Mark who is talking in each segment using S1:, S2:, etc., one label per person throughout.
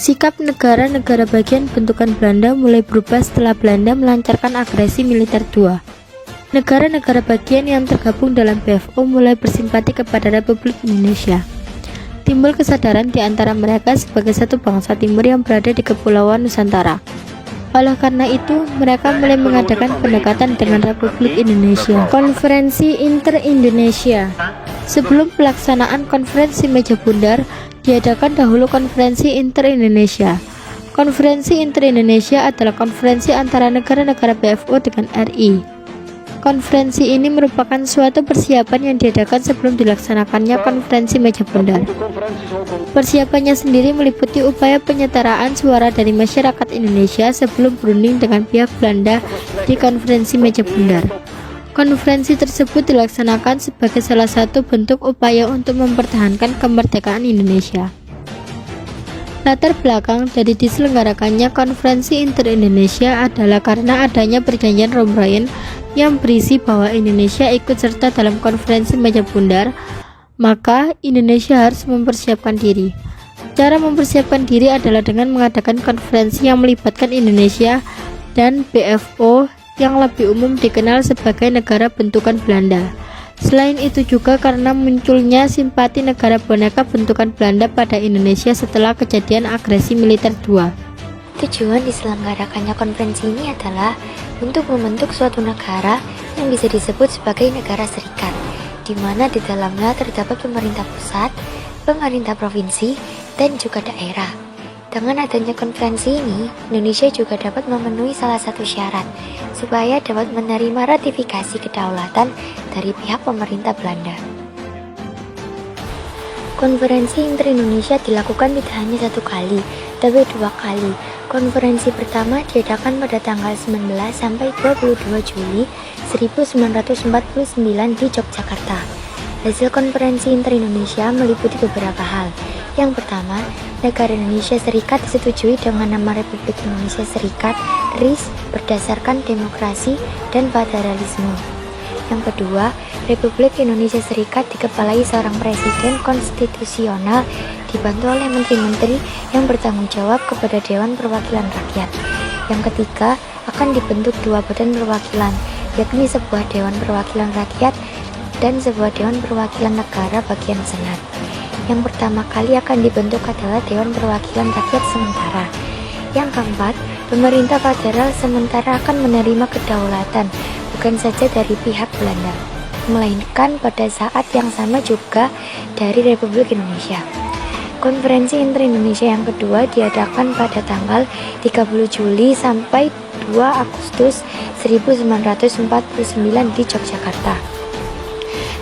S1: Sikap negara-negara bagian bentukan Belanda mulai berubah setelah Belanda melancarkan agresi militer II. Negara-negara bagian yang tergabung dalam BFO mulai bersimpati kepada Republik Indonesia. Timbul kesadaran di antara mereka sebagai satu bangsa timur yang berada di Kepulauan Nusantara. Oleh karena itu, mereka mulai mengadakan pendekatan dengan Republik Indonesia. Konferensi Inter-Indonesia. Sebelum pelaksanaan konferensi meja bundar, diadakan dahulu konferensi Inter-Indonesia. Konferensi Inter-Indonesia adalah konferensi antara negara-negara BFO dengan RI. Konferensi ini merupakan suatu persiapan yang diadakan sebelum dilaksanakannya konferensi meja bundar. Persiapannya sendiri meliputi upaya penyetaraan suara dari masyarakat Indonesia sebelum berunding dengan pihak Belanda di konferensi meja bundar. Konferensi tersebut dilaksanakan sebagai salah satu bentuk upaya untuk mempertahankan kemerdekaan Indonesia. Latar belakang dari diselenggarakannya konferensi Inter-Indonesia adalah karena adanya perjanjian Romroyen yang berisi bahwa Indonesia ikut serta dalam konferensi meja bundar, maka Indonesia harus mempersiapkan diri. Cara mempersiapkan diri adalah dengan mengadakan konferensi yang melibatkan Indonesia dan BFO yang lebih umum dikenal sebagai negara bentukan Belanda. Selain itu juga karena munculnya simpati negara boneka bentukan Belanda pada Indonesia setelah kejadian agresi militer II.
S2: Tujuan diselenggarakannya konferensi ini adalah untuk membentuk suatu negara yang bisa disebut sebagai negara serikat, di mana di dalamnya terdapat pemerintah pusat, pemerintah provinsi, dan juga daerah. Dengan adanya konferensi ini, Indonesia juga dapat memenuhi salah satu syarat supaya dapat menerima ratifikasi kedaulatan dari pihak pemerintah Belanda. Konferensi Inter-Indonesia dilakukan tidak hanya satu kali, tapi dua kali. Konferensi pertama diadakan pada tanggal 19 sampai 22 Juli 1949 di Yogyakarta. Hasil konferensi Inter-Indonesia meliputi beberapa hal. Yang pertama, negara Indonesia Serikat disetujui dengan nama Republik Indonesia Serikat (RIS) berdasarkan demokrasi dan federalisme. Yang kedua, Republik Indonesia Serikat dikepalai seorang presiden konstitusional dibantu oleh menteri-menteri yang bertanggung jawab kepada Dewan Perwakilan Rakyat. Yang ketiga, akan dibentuk dua badan perwakilan, yakni sebuah Dewan Perwakilan Rakyat dan sebuah Dewan Perwakilan Negara bagian Senat. Yang pertama kali akan dibentuk adalah Dewan Perwakilan Rakyat Sementara. Yang keempat, pemerintah federal sementara akan menerima kedaulatan bukan saja dari pihak Belanda, melainkan pada saat yang sama juga dari Republik Indonesia. Konferensi Inter-Indonesia yang kedua diadakan pada tanggal 30 Juli sampai 2 Agustus 1949 di Yogyakarta.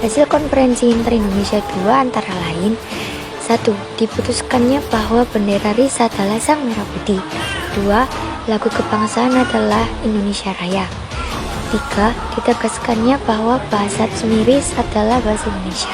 S2: Hasil konferensi Inter-Indonesia II antara lain: 1. Diputuskannya bahwa bendera RIS adalah sang merah putih. 2. Lagu kebangsaan adalah Indonesia Raya. 3. Ditegaskannya bahwa bahasa resmi RIS adalah bahasa Indonesia.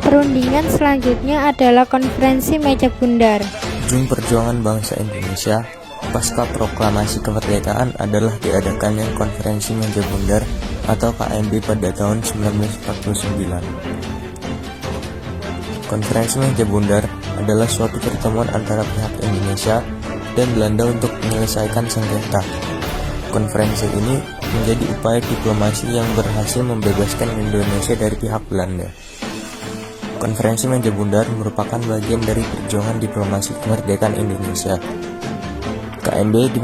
S1: Perundingan selanjutnya adalah konferensi meja bundar.
S3: Ujung perjuangan bangsa Indonesia pasca proklamasi kemerdekaan adalah diadakannya konferensi meja bundar atau KMB pada tahun 1949. Konferensi meja bundar adalah suatu pertemuan antara pihak Indonesia dan Belanda untuk menyelesaikan sengketa. Konferensi ini menjadi upaya diplomasi yang berhasil membebaskan Indonesia dari pihak Belanda. Konferensi meja bundar merupakan bagian dari perjuangan diplomasi kemerdekaan Indonesia. KMB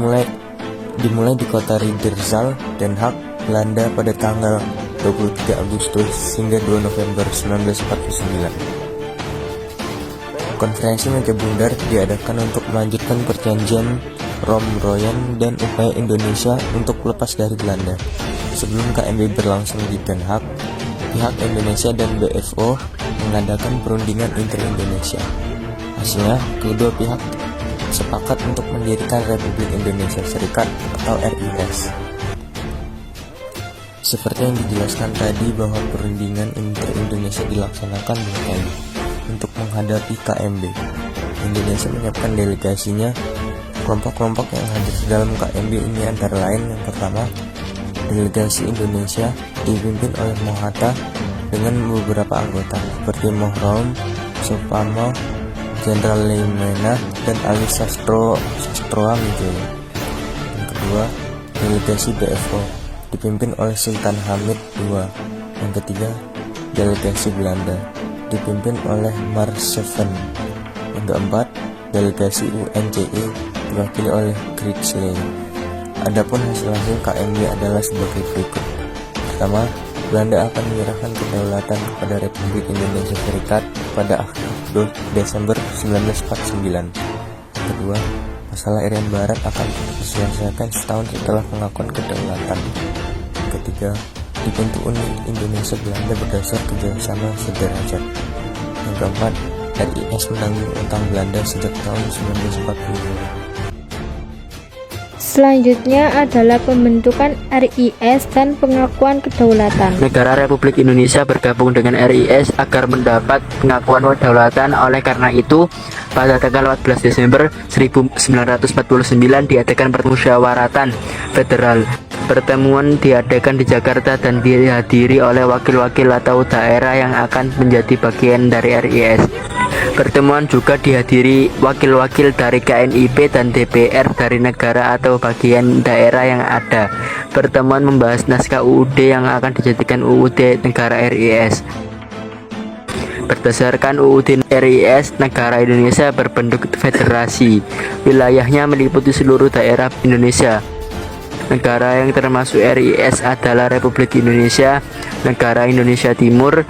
S3: dimulai di kota Riddersal, Den Haag, Belanda pada tanggal 23 Agustus hingga 2 November 1949. Konferensi meja bundar diadakan untuk melanjutkan perjanjian Romroyen dan upaya Indonesia untuk lepas dari Belanda. Sebelum KMB berlangsung di Den Haag, pihak Indonesia dan BFO mengadakan perundingan Inter-Indonesia. Hasilnya, kedua pihak sepakat untuk mendirikan Republik Indonesia Serikat atau RIS. Seperti yang dijelaskan tadi bahwa perundingan Inter-Indonesia dilaksanakan dua kali untuk menghadapi KMB. Indonesia menyiapkan delegasinya Kelompok-kelompok yang hadir dalam KMB ini antara lain yang pertama, delegasi Indonesia dipimpin oleh Mohatta dengan beberapa anggota seperti Mohrom, Suparno, Jenderal Leimena, dan Ali Sastroamidjoyo. Yang kedua, delegasi BFO dipimpin oleh Sultan Hamid II. Yang ketiga, delegasi Belanda dipimpin oleh Maarschalk. Yang keempat, delegasi UNCE diwakili oleh Grijsley. Adapun hasil KMB adalah sebagai berikut. Pertama, Belanda akan menyerahkan kedaulatan kepada Republik Indonesia Serikat pada akhir Desember 1949. Kedua, masalah Irian Barat akan diselesaikan setahun setelah pengakuan kedaulatan. Ketiga, dibentuk Uni Indonesia Belanda berdasar kerjasama sederajat. Yang keempat, RIS menanggung utang Belanda sejak tahun 1940.
S1: Selanjutnya adalah pembentukan RIS dan pengakuan kedaulatan.
S4: Negara Republik Indonesia bergabung dengan RIS agar mendapat pengakuan kedaulatan. Oleh karena itu, pada tanggal 14 Desember 1949 diadakan permusyawaratan federal. Pertemuan diadakan di Jakarta dan dihadiri oleh wakil-wakil atau daerah yang akan menjadi bagian dari RIS. Pertemuan juga dihadiri wakil-wakil dari KNIP dan DPR dari negara atau bagian daerah yang ada. Pertemuan membahas naskah UUD yang akan dijadikan UUD negara RIS. Berdasarkan UUD RIS, negara Indonesia berbentuk federasi. Wilayahnya meliputi seluruh daerah Indonesia. Negara yang termasuk RIS adalah Republik Indonesia, Negara Indonesia Timur,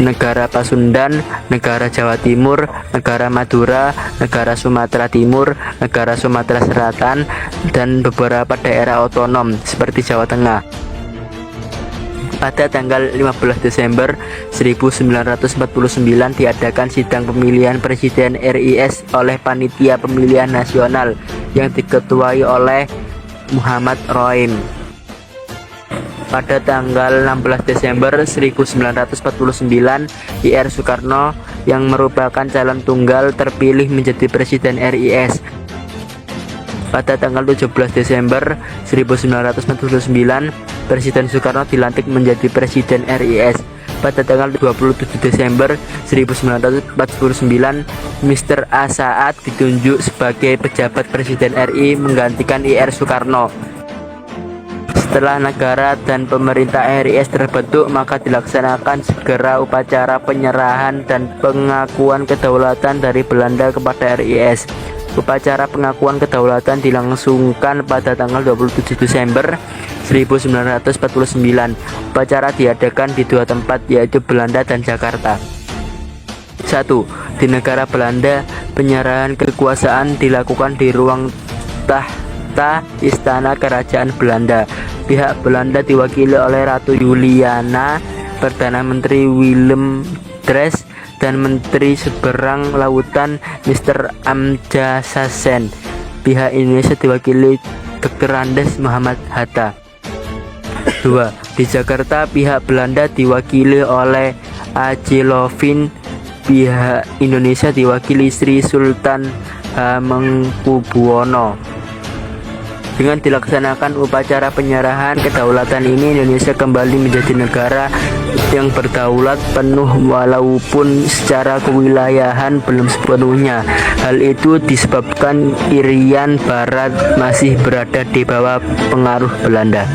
S4: Negara Pasundan, Negara Jawa Timur, Negara Madura, Negara Sumatera Timur, Negara Sumatera Selatan, dan beberapa daerah otonom seperti Jawa Tengah. Pada tanggal 15 Desember 1949 diadakan sidang pemilihan presiden RIS oleh Panitia Pemilihan Nasional yang diketuai oleh Muhammad Roim. Pada tanggal 16 Desember 1949, IR Soekarno yang merupakan calon tunggal terpilih menjadi presiden RIS. Pada tanggal 17 Desember 1949, Presiden Soekarno dilantik menjadi presiden RIS. Pada tanggal 27 Desember 1949, Mr. A. Saad ditunjuk sebagai pejabat Presiden RI menggantikan IR Soekarno. Setelah negara dan pemerintah RIS terbentuk, maka dilaksanakan segera upacara penyerahan dan pengakuan kedaulatan dari Belanda kepada RIS. Upacara pengakuan kedaulatan dilangsungkan pada tanggal 27 Desember 1949. Upacara diadakan di dua tempat, yaitu Belanda dan Jakarta. 1. Di negara Belanda, penyerahan kekuasaan dilakukan di ruang tahta Istana Kerajaan Belanda. Pihak Belanda diwakili oleh Ratu Juliana, Perdana Menteri Willem Drees, dan Menteri Seberang Lautan Mr. Amja Sassen. Pihak Indonesia diwakili Dr. Andes Muhammad Hatta. 2. Di Jakarta, pihak Belanda diwakili oleh A.J. Lovin. Pihak Indonesia diwakili Sri Sultan Hamengkubuwono. Dengan dilaksanakan upacara penyerahan kedaulatan ini, Indonesia kembali menjadi negara yang berdaulat penuh walaupun secara kewilayahan belum sepenuhnya. Hal itu disebabkan Irian Barat masih berada di bawah pengaruh Belanda.